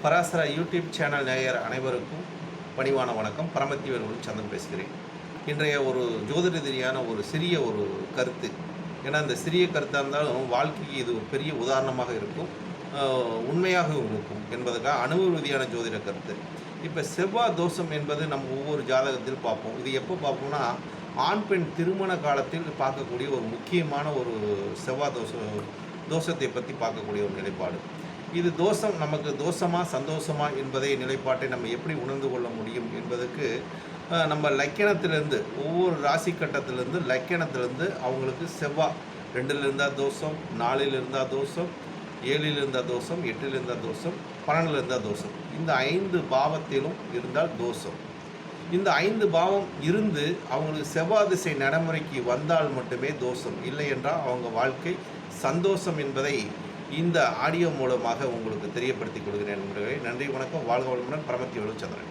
Parasara YouTube channel நேயர் அனைவருக்கும் பணிவான வணக்கம். பரமத்திவேல் சந்திரன் பேசுகிறேன். இன்றைய ஒரு ஜோதிட ரீதியான ஒரு சிறிய ஒரு கருத்து, ஏன்னா இந்த சிறிய கருத்தாக இருந்தாலும் வாழ்க்கைக்கு இது ஒரு பெரிய உதாரணமாக இருக்கும், உண்மையாகவும் இருக்கும் என்பதற்காக அனுபவ ரீதியான ஜோதிட கருத்து. இப்போ செவ்வாய் தோஷம் என்பது நம்ம ஒவ்வொரு ஜாதகத்தில் பார்ப்போம். இது எப்போ பார்ப்போம்னா, ஆண் பெண் திருமண காலத்தில் பார்க்கக்கூடிய ஒரு முக்கியமான ஒரு செவ்வாய் தோஷத்தை பற்றி பார்க்கக்கூடிய ஒரு நிலைப்பாடு. இது தோஷம் நமக்கு தோஷமா சந்தோஷமா என்பதை நிலைப்பாட்டை நம்ம எப்படி உணர்ந்து கொள்ள முடியும் என்பதற்கு நம்ம லக்கணத்திலேருந்து ஒவ்வொரு ராசி கட்டத்திலேருந்து லக்கணத்திலேருந்து அவங்களுக்கு செவ்வாய் 2ல் இருந்தால் தோஷம், 4ல் இருந்தால் தோஷம், 7ல் இருந்தால் தோஷம், 8ல் இருந்தால் தோஷம், 12ல் இருந்தால் தோஷம், இந்த 5 பாவத்திலும் இருந்தால் தோஷம். இந்த 5 பாவம் இருந்து அவங்களுக்கு செவ்வாய் திசை நடைமுறைக்கு வந்தால் மட்டுமே தோஷம், இல்லை என்றால் அவங்க வாழ்க்கை சந்தோஷம் என்பதை இந்த ஆடியோ மூலமாக உங்களுக்கு தெரியப்படுத்தி கொடுக்கிறேன் நண்பர்களே. நன்றி, வணக்கம், வாழ்க வளமுடன். பரமத்திவேல் சந்திரன்.